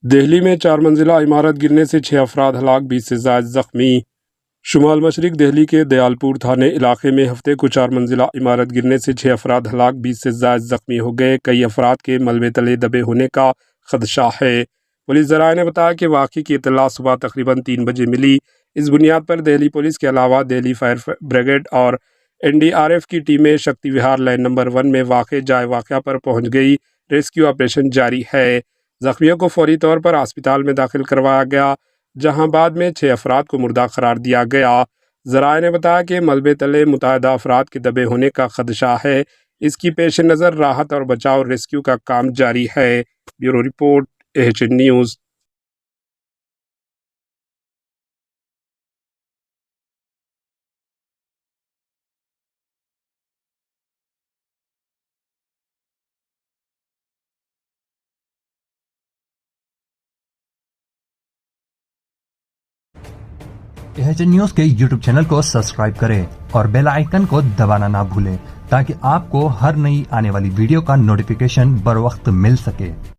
دہلی میں 4 منزلہ عمارت گرنے سے 6 افراد ہلاک، 20 سے زائد زخمی۔ شمال مشرق دہلی کے دیال پور تھانے علاقے میں ہفتے کو 4 منزلہ عمارت گرنے سے 6 افراد ہلاک، 20 سے زائد زخمی ہو گئے۔ کئی افراد کے ملبے تلے دبے ہونے کا خدشہ ہے۔ پولیس ذرائع نے بتایا کہ واقعے کی اطلاع صبح تقریباً 3 بجے ملی۔ اس بنیاد پر دہلی پولیس کے علاوہ دہلی فائر بریگیڈ اور NDRF کی ٹیمیں شکتی وہار لین نمبر 1 میں واقع جائے واقعہ پر پہنچ گئی۔ ریسکیو آپریشن جاری ہے۔ زخمیوں کو فوری طور پر ہسپتال میں داخل کروایا گیا، جہاں بعد میں 6 افراد کو مردہ قرار دیا گیا۔ ذرائع نے بتایا کہ ملبے تلے متعدد افراد کے دبے ہونے کا خدشہ ہے۔ اس کی پیش نظر راحت اور بچاؤ ریسکیو کا کام جاری ہے۔ Bureau report AHN news. AHN news کے YouTube چینل کو سبسکرائب کریں اور بیل آئیکن کو دبانا نہ بھولیں تاکہ آپ کو ہر نئی آنے والی ویڈیو کا نوٹیفیکیشن بر وقت مل سکے۔